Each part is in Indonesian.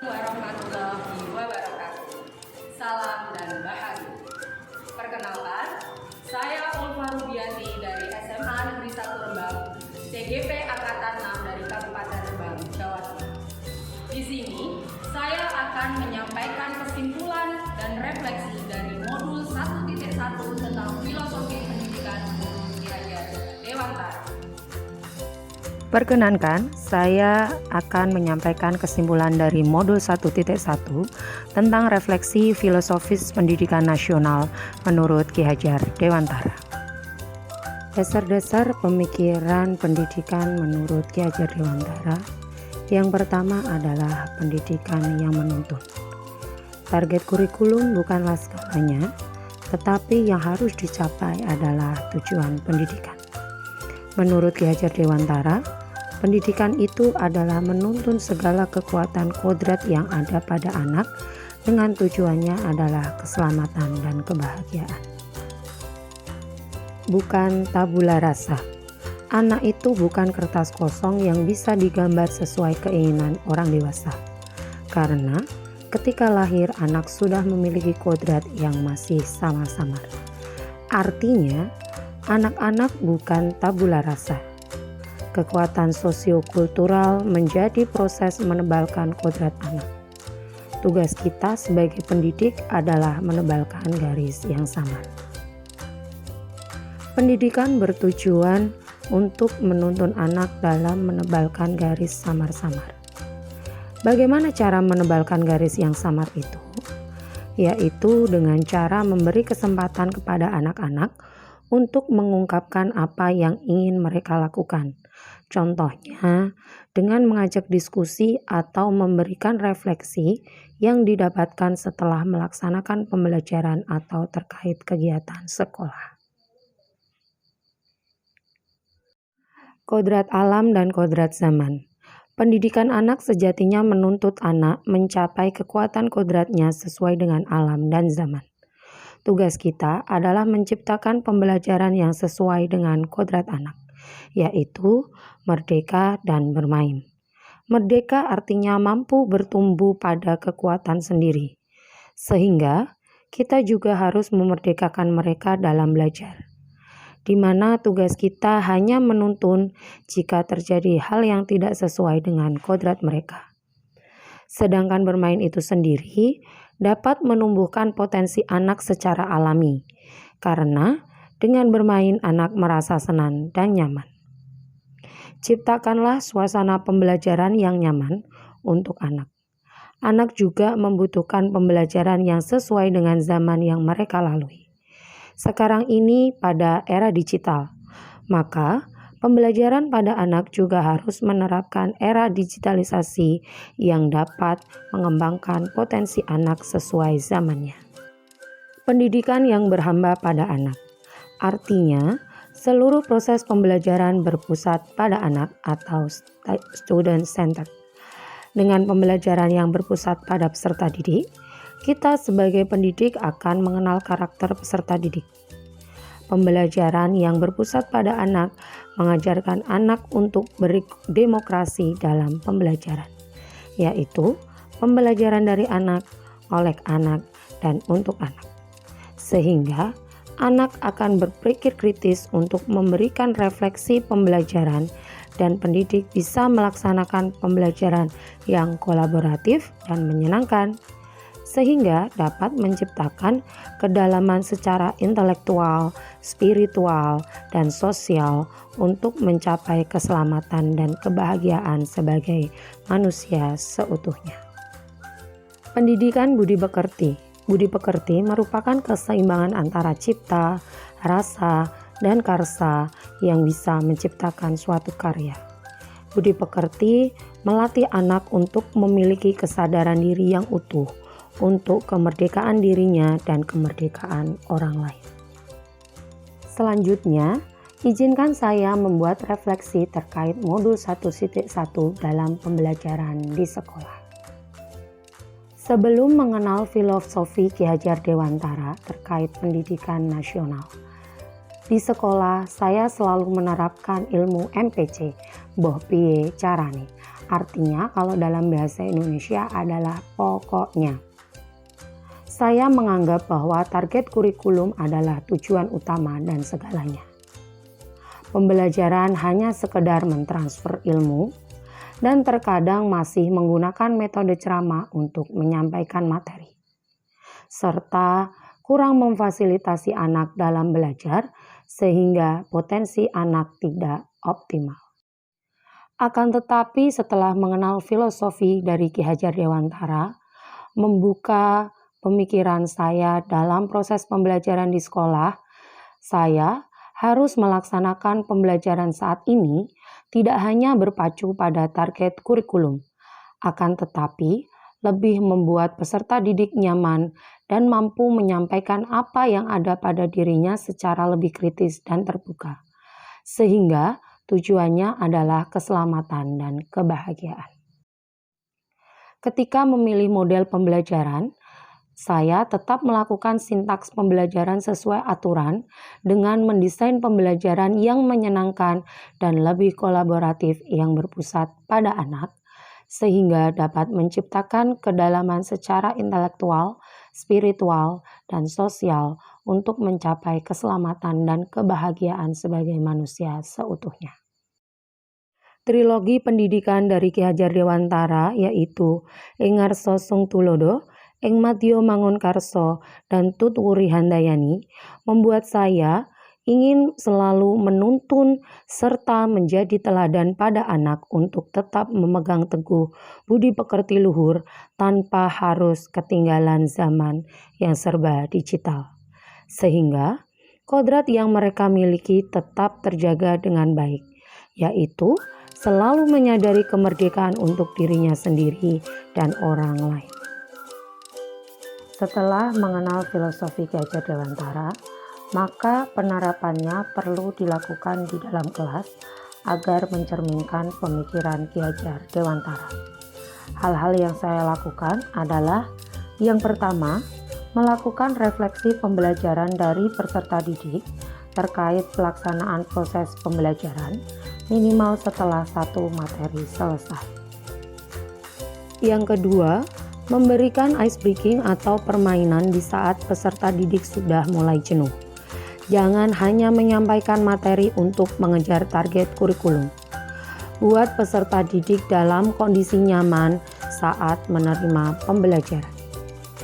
warahmatullahi wabarakatuh. Salam dan bahagia. Perkenalkan, saya Ulfa Rubianti dari SMA Negeri 1 Rembang, TGP Angkatan 6 dari Kabupaten Rembang, Jawa Timur. Di sini, saya akan menyampaikan kesimpulan dan refleksi dari modul 1.1 tentang filosofi pendidikan Ki Hajar Dewantara. Perkenankan, saya akan menyampaikan kesimpulan dari modul 1.1 tentang refleksi filosofis pendidikan nasional menurut Ki Hajar Dewantara. Dasar-dasar pemikiran pendidikan menurut Ki Hajar Dewantara. Yang pertama adalah pendidikan yang menuntun. Target kurikulum bukanlah segalanya, tetapi yang harus dicapai adalah tujuan pendidikan. Menurut Ki Hajar Dewantara, pendidikan itu adalah menuntun segala kekuatan kodrat yang ada pada anak dengan tujuannya adalah keselamatan dan kebahagiaan. Bukan tabula rasa. Anak itu bukan kertas kosong yang bisa digambar sesuai keinginan orang dewasa. Karena ketika lahir anak sudah memiliki kodrat yang masih samar-samar. Artinya, anak-anak bukan tabula rasa. Kekuatan sosiokultural menjadi proses menebalkan kodrat anak. Tugas kita sebagai pendidik adalah menebalkan garis yang samar. Pendidikan bertujuan untuk menuntun anak dalam menebalkan garis samar-samar. Bagaimana cara menebalkan garis yang samar itu? Yaitu dengan cara memberi kesempatan kepada anak-anak untuk mengungkapkan apa yang ingin mereka lakukan. Contohnya, dengan mengajak diskusi atau memberikan refleksi yang didapatkan setelah melaksanakan pembelajaran atau terkait kegiatan sekolah. Kodrat alam dan kodrat zaman. Pendidikan anak sejatinya menuntut anak mencapai kekuatan kodratnya sesuai dengan alam dan zaman. Tugas kita adalah menciptakan pembelajaran yang sesuai dengan kodrat anak, yaitu merdeka dan bermain. Merdeka artinya mampu bertumbuh pada kekuatan sendiri, sehingga kita juga harus memerdekakan mereka dalam belajar, di mana tugas kita hanya menuntun jika terjadi hal yang tidak sesuai dengan kodrat mereka. Sedangkan bermain itu sendiri dapat menumbuhkan potensi anak secara alami, karena dengan bermain anak merasa senang dan nyaman. Ciptakanlah suasana pembelajaran yang nyaman untuk anak. Anak juga membutuhkan pembelajaran yang sesuai dengan zaman yang mereka lalui. Sekarang ini pada era digital, maka pembelajaran pada anak juga harus menerapkan era digitalisasi yang dapat mengembangkan potensi anak sesuai zamannya. Pendidikan yang berhamba pada anak. Artinya, seluruh proses pembelajaran berpusat pada anak atau student centered. Dengan pembelajaran yang berpusat pada peserta didik, kita sebagai pendidik akan mengenal karakter peserta didik. Pembelajaran yang berpusat pada anak mengajarkan anak untuk berdemokrasi dalam pembelajaran, yaitu pembelajaran dari anak, oleh anak, dan untuk anak. Sehingga anak akan berpikir kritis untuk memberikan refleksi pembelajaran dan pendidik bisa melaksanakan pembelajaran yang kolaboratif dan menyenangkan, sehingga dapat menciptakan kedalaman secara intelektual, spiritual, dan sosial untuk mencapai keselamatan dan kebahagiaan sebagai manusia seutuhnya. Pendidikan budi pekerti. Budi pekerti merupakan keseimbangan antara cipta, rasa, dan karsa yang bisa menciptakan suatu karya. Budi pekerti melatih anak untuk memiliki kesadaran diri yang utuh, untuk kemerdekaan dirinya dan kemerdekaan orang lain. Selanjutnya, izinkan saya membuat refleksi terkait modul 1.1 dalam pembelajaran di sekolah. Sebelum mengenal filosofi Ki Hajar Dewantara terkait pendidikan nasional, di sekolah saya selalu menerapkan ilmu MPC, boh piye carane, Artinya kalau dalam bahasa Indonesia adalah pokoknya. Saya menganggap bahwa target kurikulum adalah tujuan utama dan segalanya. Pembelajaran hanya sekedar mentransfer ilmu dan terkadang masih menggunakan metode ceramah untuk menyampaikan materi. Serta kurang memfasilitasi anak dalam belajar sehingga potensi anak tidak optimal. Akan tetapi setelah mengenal filosofi dari Ki Hajar Dewantara, membuka pemikiran saya dalam proses pembelajaran di sekolah, saya harus melaksanakan pembelajaran saat ini tidak hanya berpacu pada target kurikulum, akan tetapi lebih membuat peserta didik nyaman dan mampu menyampaikan apa yang ada pada dirinya secara lebih kritis dan terbuka, sehingga tujuannya adalah keselamatan dan kebahagiaan. Ketika memilih model pembelajaran, saya tetap melakukan sintaks pembelajaran sesuai aturan dengan mendesain pembelajaran yang menyenangkan dan lebih kolaboratif yang berpusat pada anak, sehingga dapat menciptakan kedalaman secara intelektual, spiritual, dan sosial untuk mencapai keselamatan dan kebahagiaan sebagai manusia seutuhnya. Trilogi pendidikan dari Ki Hajar Dewantara yaitu Ing Ngarsa Sung Tulodo, Ing Madya Mangunkarsa, dan Tut Wuri Handayani membuat saya ingin selalu menuntun serta menjadi teladan pada anak untuk tetap memegang teguh budi pekerti luhur tanpa harus ketinggalan zaman yang serba digital. Sehingga kodrat yang mereka miliki tetap terjaga dengan baik, yaitu selalu menyadari kemerdekaan untuk dirinya sendiri dan orang lain. Setelah mengenal filosofi Ki Hajar Dewantara, maka penerapannya perlu dilakukan di dalam kelas agar mencerminkan pemikiran Ki Hajar Dewantara. Hal-hal yang saya lakukan adalah yang pertama, melakukan refleksi pembelajaran dari peserta didik terkait pelaksanaan proses pembelajaran minimal setelah satu materi selesai. Yang kedua, memberikan ice breaking atau permainan di saat peserta didik sudah mulai jenuh. Jangan hanya menyampaikan materi untuk mengejar target kurikulum. Buat peserta didik dalam kondisi nyaman saat menerima pembelajaran.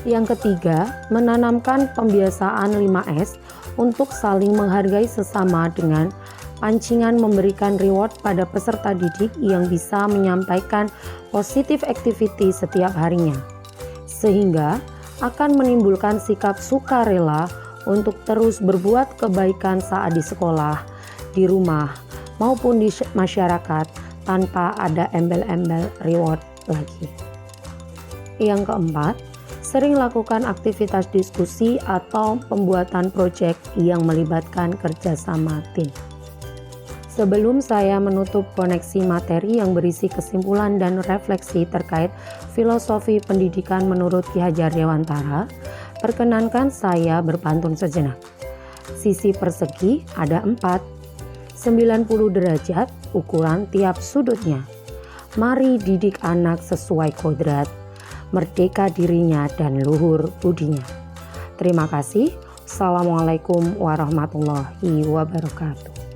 Yang ketiga, menanamkan pembiasaan 5S untuk saling menghargai sesama dengan pancingan memberikan reward pada peserta didik yang bisa menyampaikan positive activity setiap harinya, sehingga akan menimbulkan sikap sukarela untuk terus berbuat kebaikan saat di sekolah, di rumah, maupun di masyarakat tanpa ada embel-embel reward lagi. Yang keempat, sering lakukan aktivitas diskusi atau pembuatan proyek yang melibatkan kerjasama tim. Sebelum saya menutup koneksi materi yang berisi kesimpulan dan refleksi terkait filosofi pendidikan menurut Ki Hajar Dewantara, perkenankan saya berpantun sejenak. Sisi persegi ada 4, 90 derajat ukuran tiap sudutnya. Mari didik anak sesuai kodrat, merdeka dirinya dan luhur budinya. Terima kasih. Assalamualaikum warahmatullahi wabarakatuh.